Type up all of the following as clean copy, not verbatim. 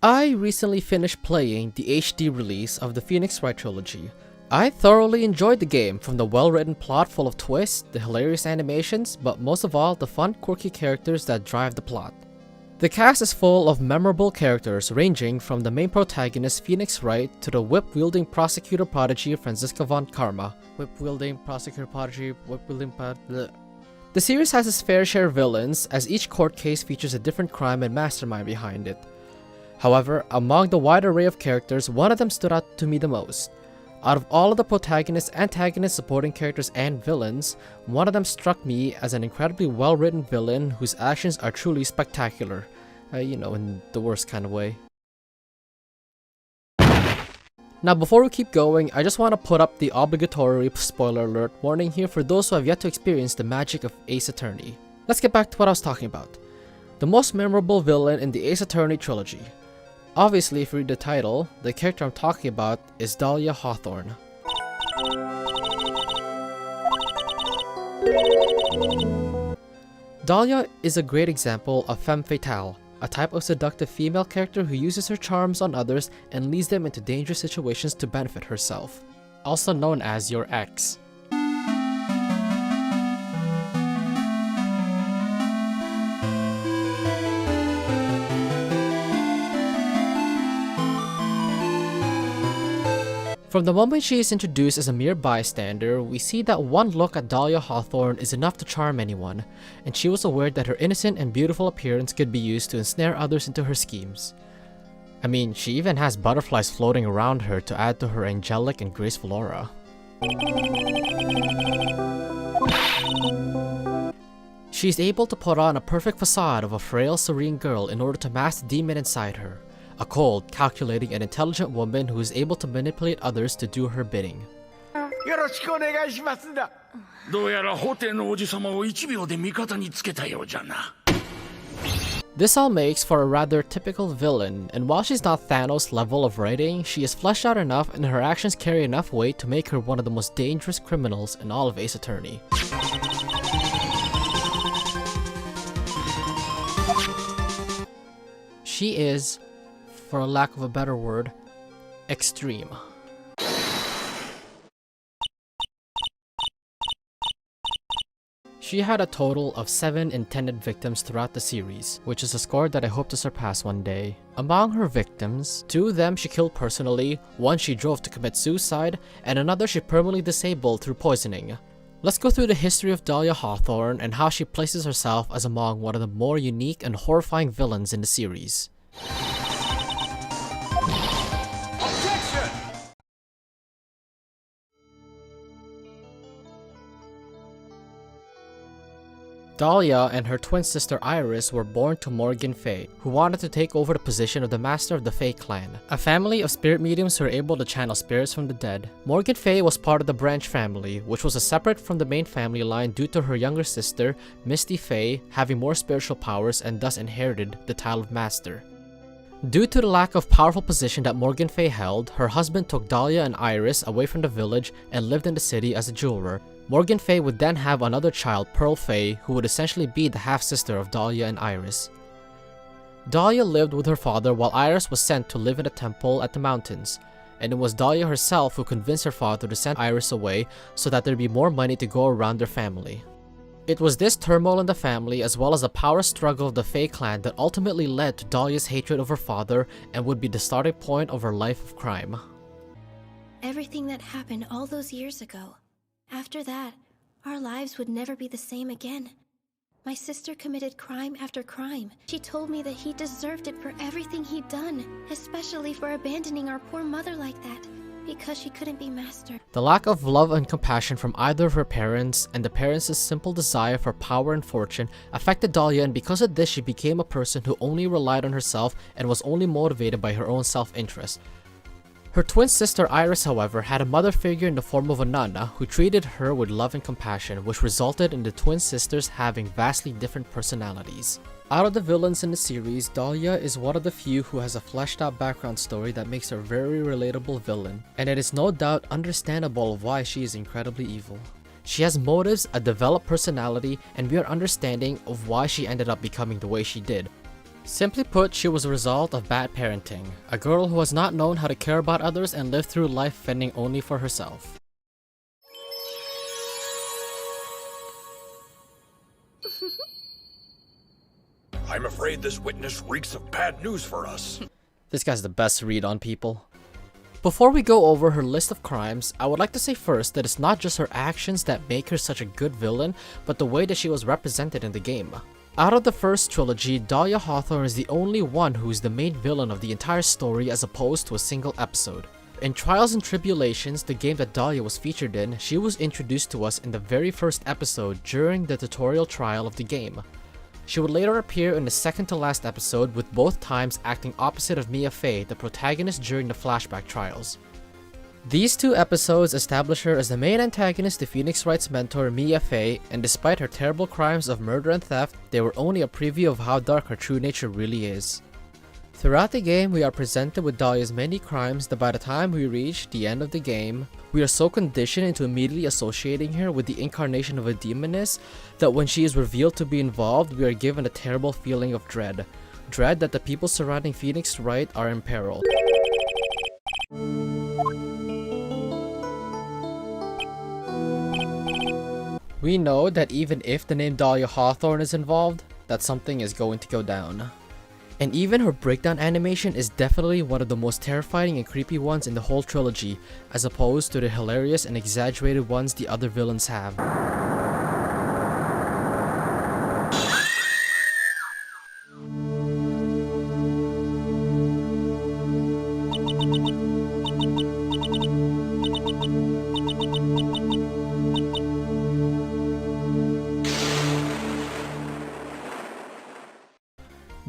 I recently finished playing the HD release of the Phoenix Wright trilogy. I thoroughly enjoyed the game, from the well-written plot full of twists, the hilarious animations, but most of all, the fun, quirky characters that drive the plot. The cast is full of memorable characters ranging from the main protagonist Phoenix Wright to the whip-wielding prosecutor prodigy Franziska von Karma. Whip-wielding prosecutor prodigy, whip-wielding bleh. The series has its fair share of villains, as each court case features a different crime and mastermind behind it. However, among the wide array of characters, one of them stood out to me the most. Out of all of the protagonists, antagonists, supporting characters, and villains, one of them struck me as an incredibly well-written villain whose actions are truly spectacular. In the worst kind of way. Now, before we keep going, I just want to put up the obligatory spoiler alert warning here for those who have yet to experience the magic of Ace Attorney. Let's get back to what I was talking about. The most memorable villain in the Ace Attorney trilogy. Obviously, if you read the title, the character I'm talking about is Dahlia Hawthorne. Dahlia is a great example of femme fatale, a type of seductive female character who uses her charms on others and leads them into dangerous situations to benefit herself. Also known as your ex. From the moment she is introduced as a mere bystander, we see that one look at Dahlia Hawthorne is enough to charm anyone, and she was aware that her innocent and beautiful appearance could be used to ensnare others into her schemes. I mean, she even has butterflies floating around her to add to her angelic and graceful aura. She is able to put on a perfect facade of a frail, serene girl in order to mask the demon inside her. A cold, calculating, and intelligent woman who is able to manipulate others to do her bidding. This all makes for a rather typical villain, and while she's not Thanos' level of writing, she is fleshed out enough and her actions carry enough weight to make her one of the most dangerous criminals in all of Ace Attorney. She is, for a lack of a better word, extreme. She had a total of 7 intended victims throughout the series, which is a score that I hope to surpass one day. Among her victims, 2 of them she killed personally, 1 she drove to commit suicide, and another she permanently disabled through poisoning. Let's go through the history of Dahlia Hawthorne and how she places herself as among one of the more unique and horrifying villains in the series. Dahlia and her twin sister Iris were born to Morgan Fey, who wanted to take over the position of the master of the Fey clan, a family of spirit mediums who are able to channel spirits from the dead. Morgan Fey was part of the Branch family, which was separate from the main family line due to her younger sister, Misty Fey, having more spiritual powers and thus inherited the title of master. Due to the lack of powerful position that Morgan Fey held, her husband took Dahlia and Iris away from the village and lived in the city as a jeweler. Morgan Fey would then have another child, Pearl Fey, who would essentially be the half-sister of Dahlia and Iris. Dahlia lived with her father while Iris was sent to live in a temple at the mountains, and it was Dahlia herself who convinced her father to send Iris away so that there'd be more money to go around their family. It was this turmoil in the family as well as the power struggle of the Fey clan that ultimately led to Dahlia's hatred of her father and would be the starting point of her life of crime. Everything that happened all those years ago. After that, our lives would never be the same again. My sister committed crime after crime. She told me that he deserved it for everything he'd done, especially for abandoning our poor mother like that, because she couldn't be master. The lack of love and compassion from either of her parents and the parents' simple desire for power and fortune affected Dahlia, and because of this she became a person who only relied on herself and was only motivated by her own self-interest. Her twin sister Iris, however, had a mother figure in the form of a nana who treated her with love and compassion, which resulted in the twin sisters having vastly different personalities. Out of the villains in the series, Dahlia is one of the few who has a fleshed out background story that makes her a very relatable villain, and it is no doubt understandable of why she is incredibly evil. She has motives, a developed personality, and we are understanding of why she ended up becoming the way she did. Simply put, she was a result of bad parenting, a girl who has not known how to care about others and lived through life fending only for herself. I'm afraid this witness reeks of bad news for us. This guy's the best read on people. Before we go over her list of crimes, I would like to say first that it's not just her actions that make her such a good villain, but the way that she was represented in the game. Out of the first trilogy, Dahlia Hawthorne is the only one who is the main villain of the entire story as opposed to a single episode. In Trials and Tribulations, the game that Dahlia was featured in, she was introduced to us in the very first episode during the tutorial trial of the game. She would later appear in the second to last episode, with both times acting opposite of Mia Fey, the protagonist during the flashback trials. These two episodes establish her as the main antagonist to Phoenix Wright's mentor Mia Fey, and despite her terrible crimes of murder and theft, they were only a preview of how dark her true nature really is. Throughout the game, we are presented with Dahlia's many crimes that by the time we reach the end of the game, we are so conditioned into immediately associating her with the incarnation of a demoness that when she is revealed to be involved, we are given a terrible feeling of dread. Dread that the people surrounding Phoenix Wright are in peril. We know that even if the name Dahlia Hawthorne is involved, that something is going to go down. And even her breakdown animation is definitely one of the most terrifying and creepy ones in the whole trilogy, as opposed to the hilarious and exaggerated ones the other villains have.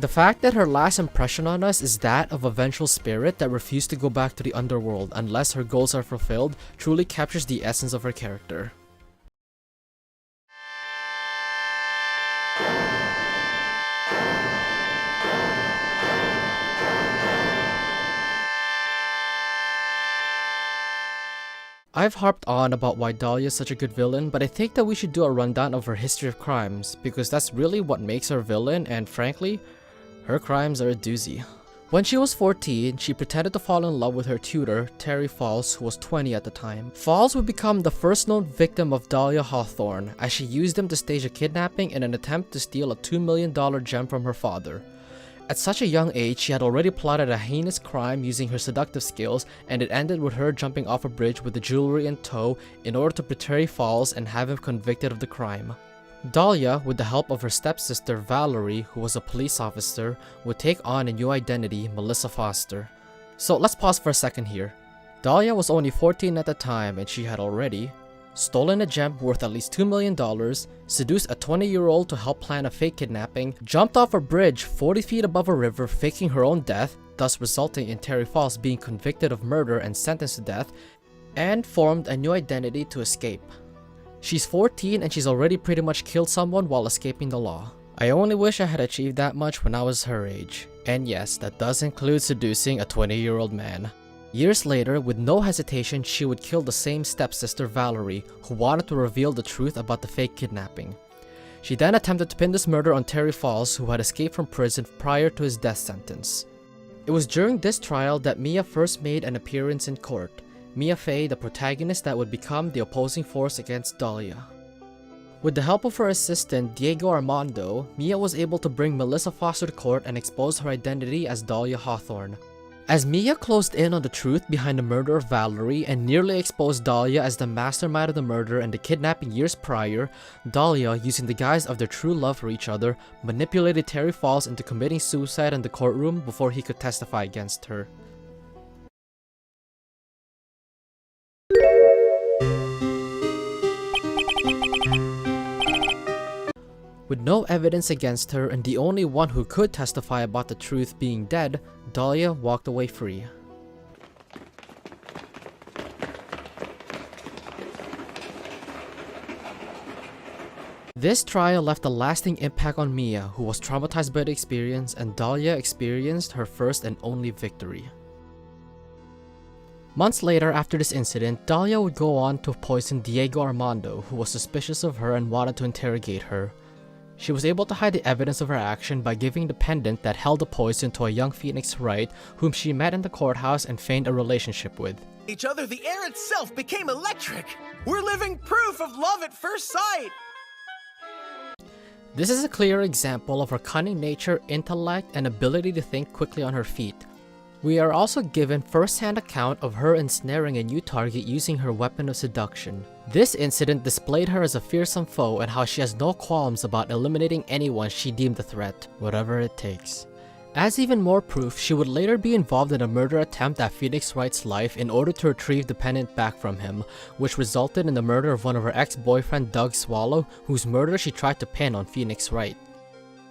The fact that her last impression on us is that of a vengeful spirit that refused to go back to the underworld unless her goals are fulfilled truly captures the essence of her character. I've harped on about why Dahlia is such a good villain, but I think that we should do a rundown of her history of crimes, because that's really what makes her a villain, and frankly, her crimes are a doozy. When she was 14, she pretended to fall in love with her tutor, Terry Falls, who was 20 at the time. Falls would become the first known victim of Dahlia Hawthorne, as she used him to stage a kidnapping in an attempt to steal a $2 million gem from her father. At such a young age, she had already plotted a heinous crime using her seductive skills, and it ended with her jumping off a bridge with the jewelry in tow in order to betray Falls and have him convicted of the crime. Dahlia, with the help of her stepsister Valerie, who was a police officer, would take on a new identity, Melissa Foster. So let's pause for a second here. Dahlia was only 14 at the time, and she had already stolen a gem worth at least $2 million, seduced a 20-year-old to help plan a fake kidnapping, jumped off a bridge 40 feet above a river faking her own death, thus resulting in Terry Falls being convicted of murder and sentenced to death, and formed a new identity to escape. She's 14 and she's already pretty much killed someone while escaping the law. I only wish I had achieved that much when I was her age. And yes, that does include seducing a 20-year-old man. Years later, with no hesitation, she would kill the same stepsister Valerie, who wanted to reveal the truth about the fake kidnapping. She then attempted to pin this murder on Terry Falls, who had escaped from prison prior to his death sentence. It was during this trial that Mia first made an appearance in court. Mia Fey, the protagonist that would become the opposing force against Dahlia. With the help of her assistant, Diego Armando, Mia was able to bring Melissa Foster to court and expose her identity as Dahlia Hawthorne. As Mia closed in on the truth behind the murder of Valerie and nearly exposed Dahlia as the mastermind of the murder and the kidnapping years prior, Dahlia, using the guise of their true love for each other, manipulated Terry Falls into committing suicide in the courtroom before he could testify against her. With no evidence against her and the only one who could testify about the truth being dead, Dahlia walked away free. This trial left a lasting impact on Mia, who was traumatized by the experience, and Dahlia experienced her first and only victory. Months later, after this incident, Dahlia would go on to poison Diego Armando, who was suspicious of her and wanted to interrogate her. She was able to hide the evidence of her action by giving the pendant that held the poison to a young Phoenix Wright whom she met in the courthouse and feigned a relationship with. Each other, the air itself became electric. We're living proof of love at first sight. This is a clear example of her cunning nature, intellect, and ability to think quickly on her feet. We are also given first-hand account of her ensnaring a new target using her weapon of seduction. This incident displayed her as a fearsome foe and how she has no qualms about eliminating anyone she deemed a threat, whatever it takes. As even more proof, she would later be involved in a murder attempt at Phoenix Wright's life in order to retrieve the pendant back from him, which resulted in the murder of one of her ex-boyfriend Doug Swallow, whose murder she tried to pin on Phoenix Wright.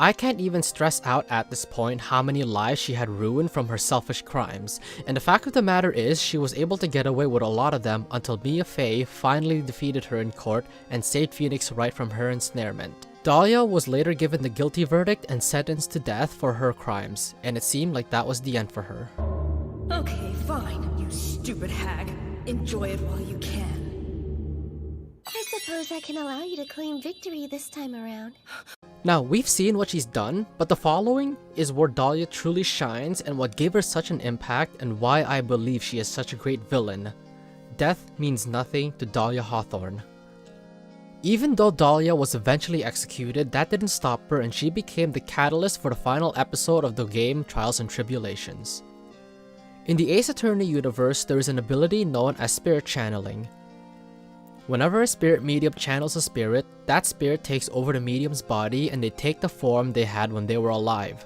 I can't even stress out at this point how many lives she had ruined from her selfish crimes, and the fact of the matter is she was able to get away with a lot of them until Mia Fey finally defeated her in court and saved Phoenix Wright from her ensnarement. Dahlia was later given the guilty verdict and sentenced to death for her crimes, and it seemed like that was the end for her. Okay, fine, you stupid hag. Enjoy it while you can. I suppose I can allow you to claim victory this time around. Now, we've seen what she's done, but the following is where Dahlia truly shines and what gave her such an impact and why I believe she is such a great villain. Death means nothing to Dahlia Hawthorne. Even though Dahlia was eventually executed, that didn't stop her and she became the catalyst for the final episode of the game Trials and Tribulations. In the Ace Attorney universe, there is an ability known as spirit channeling. Whenever a spirit medium channels a spirit, that spirit takes over the medium's body and they take the form they had when they were alive.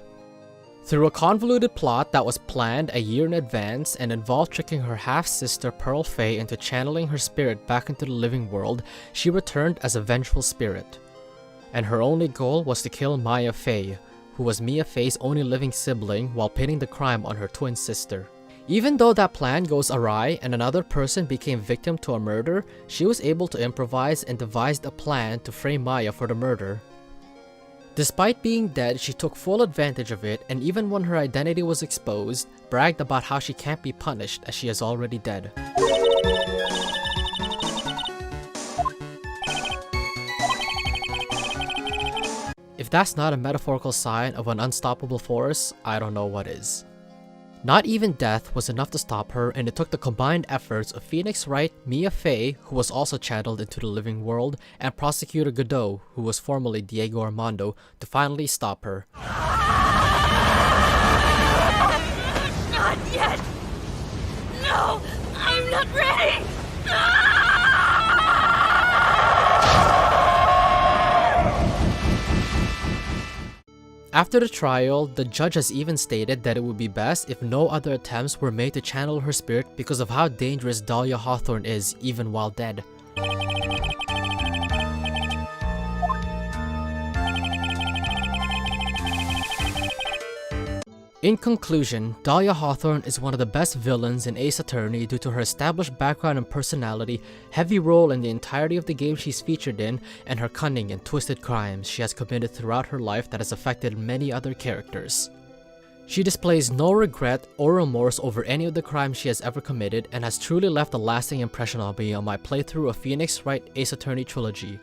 Through a convoluted plot that was planned a year in advance and involved tricking her half-sister Pearl Fey into channeling her spirit back into the living world, she returned as a vengeful spirit. And her only goal was to kill Maya Fey, who was Mia Fey's only living sibling, while pinning the crime on her twin sister. Even though that plan goes awry and another person became victim to a murder, she was able to improvise and devised a plan to frame Maya for the murder. Despite being dead, she took full advantage of it, and even when her identity was exposed, bragged about how she can't be punished as she is already dead. If that's not a metaphorical sign of an unstoppable force, I don't know what is. Not even death was enough to stop her, and it took the combined efforts of Phoenix Wright, Mia Fey, who was also channeled into the living world, and Prosecutor Godot, who was formerly Diego Armando, to finally stop her. Not yet! No! I'm not ready! After the trial, the judge has even stated that it would be best if no other attempts were made to channel her spirit because of how dangerous Dahlia Hawthorne is even while dead. In conclusion, Dahlia Hawthorne is one of the best villains in Ace Attorney due to her established background and personality, heavy role in the entirety of the game she's featured in, and her cunning and twisted crimes she has committed throughout her life that has affected many other characters. She displays no regret or remorse over any of the crimes she has ever committed and has truly left a lasting impression on me on my playthrough of Phoenix Wright Ace Attorney trilogy.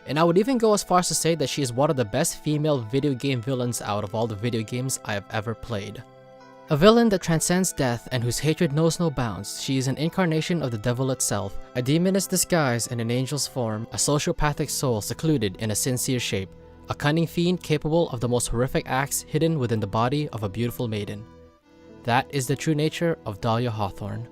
And I would even go as far as to say that she is one of the best female video game villains out of all the video games I have ever played. A villain that transcends death and whose hatred knows no bounds, she is an incarnation of the devil itself, a demoness disguised in an angel's form, a sociopathic soul secluded in a sincere shape, a cunning fiend capable of the most horrific acts hidden within the body of a beautiful maiden. That is the true nature of Dahlia Hawthorne.